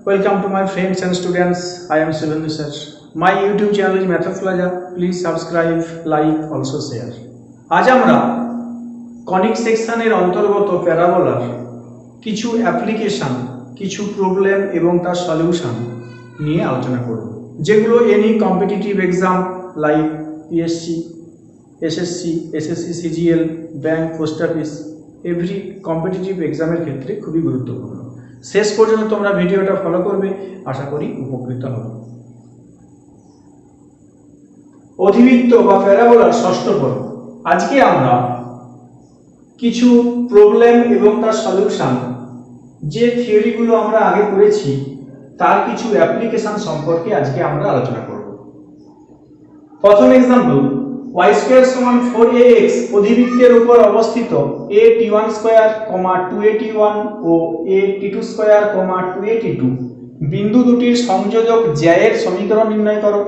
Welcome to my friends and students. I am subhendu sir. My YouTube channel is mathoplaza. Please subscribe, like, also share. আজ আমরা conic সেকশনের অন্তর্গত প্যারাবোলার কিছু application, কিছু problem এবং তার সলিউশন নিয়ে আলোচনা করব, যেগুলো any competitive exam like PSC, SSC, SSC CGL, bank, post office, every competitive এক্সামের ক্ষেত্রে খুবই গুরুত্বপূর্ণ। শেষ পর্যন্ত তোমরা ভিডিওটা ফলো করবে, আশা করি উপকৃত হবে। অধিবৃত্ত বা প্যারাবোলার ষষ্ঠ পর্ব। আজকে আমরা কিছু প্রবলেম এবং তার সলিউশন, যে থিওরিগুলো আমরা আগে করেছি তার কিছু অ্যাপ্লিকেশন সম্পর্কে আজকে আমরা আলোচনা করব। প্রথম এক্সাম্পল, y স্কয়ার সমান 4ax অধিবৃত্তের উপর অবস্থিত a t1 স্কয়ার, 2a_t1 ও a t2 স্কয়ার, 2a_t2 বিন্দু দুটির সংযোজক জ্যায়ের সমীকরণ নির্ণয় করো।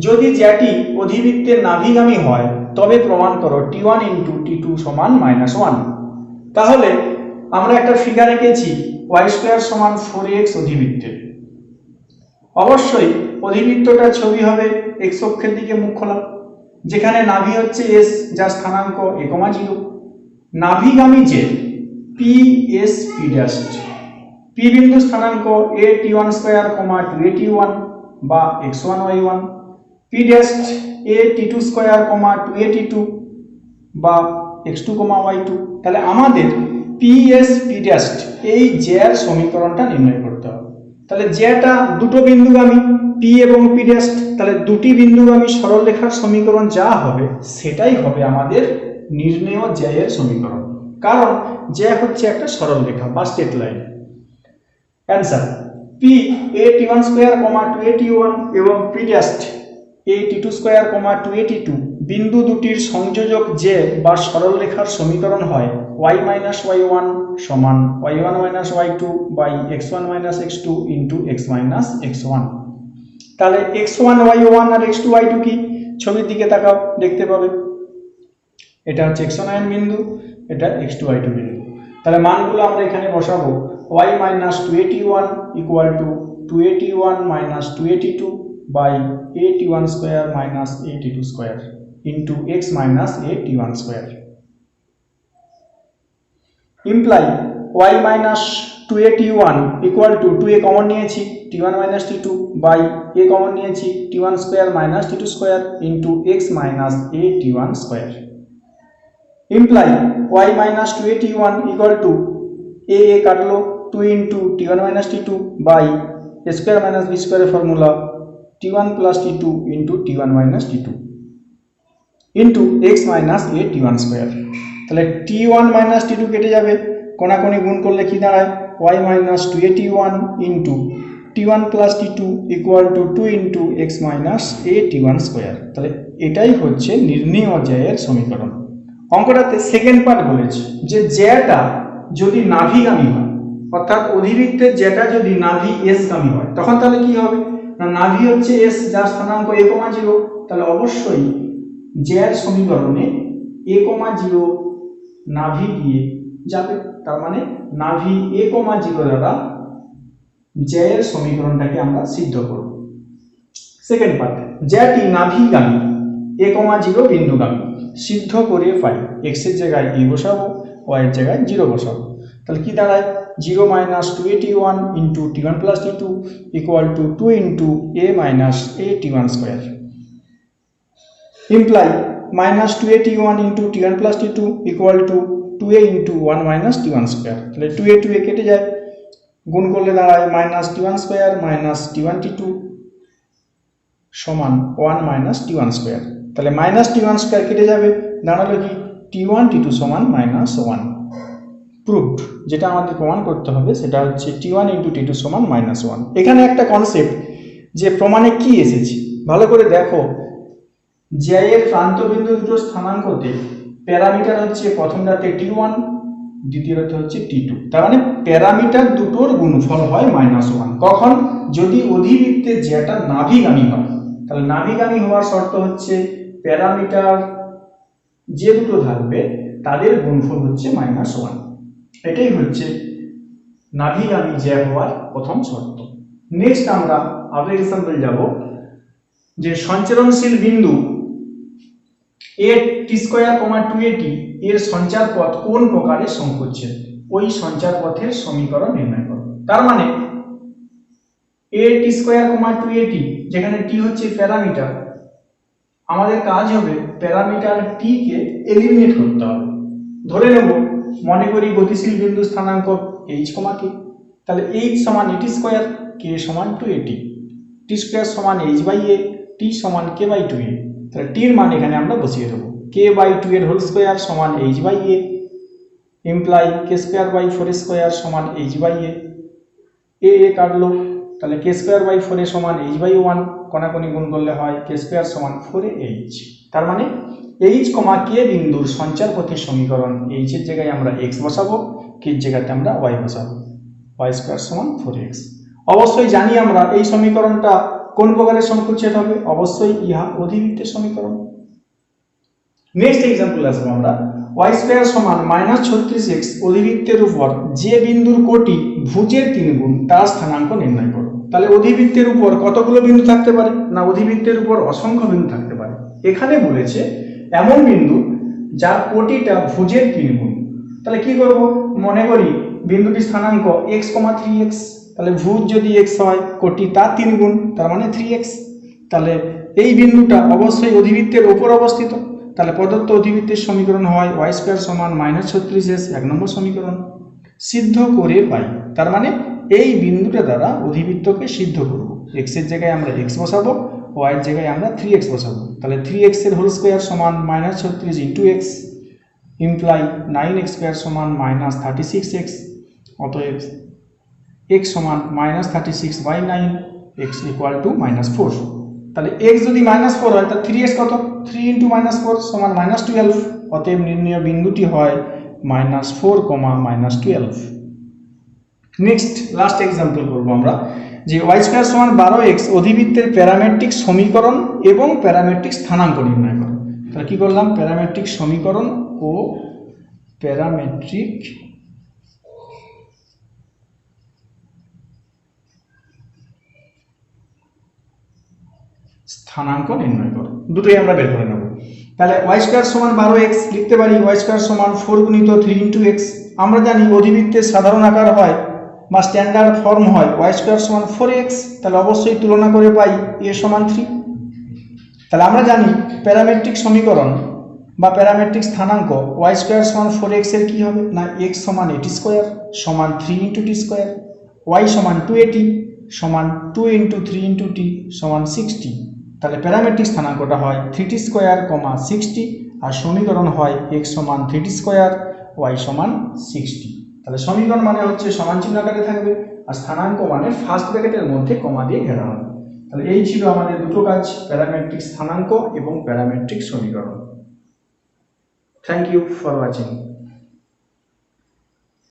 যদি জ্যাটি অধিবৃত্তের নাভিগামী হয় তবে প্রমাণ করো t1 * t2 সমান -1। তাহলে আমরা একটা ফিগার এঁকেছি y স্কয়ার সমান 4ax অধিবৃত্তের। অবশ্যই অধিবৃত্তটা ছবি হবে x অক্ষের দিকে মুখ খোলা, যেখানে নাভি হচ্ছে s, যার স্থানাঙ্ক a, 0। নাভিগামী যে PSP' p বিন্দু স্থানাঙ্ক a t1 স্কয়ার, 2a_t1 বা x1 y1, p' a t2 square, 2a_t2 বা x2 y2। তাহলে আমাদের PSP' এই জ্যার সমীকরণটা নির্ণয় করতে হবে। তাহলে জ্যাটা দুটো বিন্দুগামী p এবং p', তাহলে দুটি বিন্দুগামী সরলরেখার সমীকরণ যা হবে সেটাই হবে আমাদের নির্ণেয় জ্যায়ের সমীকরণ, কারণ জ্যা হচ্ছে একটা সরলরেখা বা straight line. Answer, p a t1 square, 2a_t1 এবং p' a t2 square, 2a_t2 বিন্দু দুটির সংযোজক জ্যা বা সরলরেখার সমীকরণ হয় y - y1 সমান y1 - y2 by x1 - x2 into x - x1। তাহলে x1 y1 আর x2 y2 কি? ছবির দিকে তাকাও, দেখতে পাবে এটা হচ্ছে x1 y1 বিন্দু, এটা x2 y2 বিন্দু। তাহলে মানগুলো আমরা এখানে বসাবো। y - 2a_t1 = 2a_t1 - 2a_t2 by a_t1 square minus a_t2 square into x - a_t1 square. Imply y - 2a_t1 = 2a common নিয়েছি, t1 - t2 by a common নিয়েছি, t1 square minus t2 square into x - a_t1 square. Imply y - 2a_t1 = a কাটলো 2 into t1 - t2 by a square minus b স্কয়ারের formula t1 + t2 into t1 - t2 into x - a_t1 square. তাহলে t1 - t2 কেটে যাবে, কোণাকোণি গুণ করলে কি দাঁড়ায় y - 2a_t1 into t1 + t2 = 2 into x - a_t1 square. তাহলে এটাই হচ্ছে নির্ণেয় জ্যায়ের সমীকরণ। অঙ্কটাতে সেকেন্ড পার্ট বলেছে যে জ্যাটা যদি নাভিগামী হয়, অর্থাৎ অধিবৃত্তের জ্যাটা যদি নাভি s গামী হয়, তখন তাহলে কি হবে না, নাভি হচ্ছে s, যার স্থানাঙ্ক a, 0। তাহলে অবশ্যই জ্যার সমীকরণে a, 0 নাভি দিয়ে যাবে। তার মানে নাভি a, 0 দ্বারা জ্যায়ের সমীকরণটাকে আমরা সিদ্ধ করব। সেকেন্ড পার্ট, জ্যাটি নাভিগামী a, 0 বিন্দুগামী সিদ্ধ করে পাই x এর জায়গায় a বসাবো, y এর জায়গায় 0 বসাবো। তাহলে কি দাঁড়ায় 0 - 2a_t1 into t1 + t2 = 2 into a - a_t1 square. Imply -2a_t1 into t1 + t2 = 2a into 1 - t1 square. তাহলে 2a 2a কেটে যায়, গুণ করলে দাঁড়ায় -t1 square minus t1 t2 সমান 1 - t1 স্কয়ার। তাহলে -t1 স্কয়ার কেটে যাবে, দাঁড়ালো কি t1 t2 সমান -1। প্রুভড। যেটা আমাদের প্রমাণ করতে হবে সেটা হচ্ছে t1 * t2 সমান -1। এখানে একটা কনসেপ্ট, যে প্রমাণে কি এসেছে ভালো করে দেখো। জ্যায়ের প্রান্তবিন্দু দুটো স্থানাঙ্কতে প্যারামিটার হচ্ছে প্রথমটাতে t1, দ্বিতীয়টাতে হচ্ছে t2। তার মানে প্যারামিটার দুটোর গুণফল হয় -1। কখন? যদি অধিবৃত্তের জ্যাটা নাভিগামী হয়। তাহলে নাভিগামী হওয়ার শর্ত হচ্ছে প্যারামিটার যে দুটো থাকবে তাদের গুণফল হচ্ছে -1। এটাই হচ্ছে নাভিগামী জ্যা হওয়ার প্রথম শর্ত। নেক্সট আমরা আরেকটা এক্সাম্পল যাব যে সঞ্চারণশীল বিন্দু a t স্কয়ার 2at এর সঞ্চার পথ কোন প্রকারের সংকোচের, ওই সঞ্চার পথের সমীকরণ নির্ণয় করো। তার মানে a t স্কয়ার 2at যেখানে t হচ্ছে প্যারামিটার, আমাদের কাজ হবে প্যারামিটার t কে এলিমিনেট করতে হবে। ধরে নেব, মনে করি গতিশীল বিন্দু স্থানাঙ্ক h, k, তাহলে h সমান at স্কয়ার, k সমান 2at, t স্কয়ার সমান h/a, t সমান k/2a। তাহলে t এর মান এখানে আমরা বসিয়ে দেব, k/2 এর হোল স্কয়ার সমান h/a imply k square by 4 square সমান h/a, a কাটলো, তাহলে k স্কয়ার বাই 4 সমান h/1, কোণাকোণি গুণ করলে হয় k স্কয়ার সমান 4h। তার মানে h, k বিন্দুর সঞ্চার পথের সমীকরণ, h এর জায়গায় আমরা x বসাবো, k এর জায়গাতে আমরা y বসাবো, y স্কয়ার সমান 4x। অবশ্যই জানি আমরা এই সমীকরণটা কোন প্রকারের সংকোচের হবে, অবশ্যই ইহা অধিবৃত্তের সমীকরণ। নেক্সট एग्जांपल আসবো আমরা, y স্কয়ার সমান -36x অধিবৃত্তের উপর যে বিন্দুর কোটি ভুজের 3 গুণ তার স্থানাঙ্ক নির্ণয় করো। তাহলে অধিবৃত্তের উপর কতগুলো বিন্দু থাকতে পারে, না অধিবৃত্তের উপর অসংখ্য বিন্দু থাকতে পারে। এখানে বলেছে এমন বিন্দু যার কোটিটা ভুজের 3 গুণ। তাহলে কি করব, মনে করি বিন্দুটির স্থানাঙ্ক x, 3x, তাহলে ভুজ যদি x হয়, কোটি তার 3 গুণ, তার মানে 3x। তাহলে এই বিন্দুটা অবশ্যই অধিবৃত্তের উপর অবস্থিত। তাহলে প্রদত্ত অধিবৃত্তের সমীকরণ হয় y স্কয়ার সমান -36s, 1 নম্বর সমীকরণ। সিদ্ধ করে পাই, তার মানে এই বিন্দুটা দ্বারা অধিবৃত্তকে সিদ্ধ করব। x এর জায়গায় আমরা x বসাবো, y এর জায়গায় আমরা 3x বসাবো। তাহলে 3x এর হোল স্কয়ার সমান -36 * x ইমপ্লাই 9x স্কয়ার সমান -36x। অতএব x সমান -36/9, x = -4। তাহলে x যদি -4 হয় তাহলে 3x কত, 3 * -4 সমান -12। অতএব নির্ণয় বিন্দুটি হয় -4, -12। নেক্সট লাস্ট एग्जांपल করব আমরা যে y স্কয়ার সমান 12x অধিবৃত্তের প্যারামেট্রিক সমীকরণ এবং প্যারামেট্রিক স্থানাঙ্ক নির্ণয় করো। তাহলে কি করলাম, প্যারামেট্রিক সমীকরণ ও প্যারামেট্রিক স্থানাঙ্ক নির্ণয় করো, দুটোই আমরা বের করে নেব। তাহলে y স্কয়ার সমান 12x লিখতে পারি y স্কয়ার সমান 4 গুণিত 3 * x। আমরা জানি অধিবৃত্তের সাধারণ আকার হয় বা স্ট্যান্ডার্ড ফর্ম হয় y স্কয়ার সমান 4x। তাহলে অবশ্যই তুলনা করে পাই a সমান 3। তাহলে আমরা জানি প্যারামেট্রিক সমীকরণ বা প্যারামেট্রিক স্থানাঙ্ক y স্কয়ার সমান 4x এর কি হবে, না x সমান at স্কয়ার সমান 3 * t স্কয়ার, y সমান 2at সমান 2 * 3 * t সমান 60। তাহলে প্যারামেট্রিক স্থানাঙ্কটা হয় 3t স্কয়ার, 60, আর সমীকরণ হয় x সমান 3t স্কয়ার, y সমান 60। তাহলে সমীকরণ মানে হচ্ছে সমান চিহ্ন আকারে থাকবে, আর স্থানাঙ্ক মানে ফার্স্ট ব্র্যাকেটের মধ্যে কমা দিয়ে ঘেরা হবে। তাহলে এই ছিল আমাদের দুটো কাজ, প্যারামেট্রিক স্থানাঙ্ক এবং প্যারামেট্রিক সমীকরণ। Thank you for watching.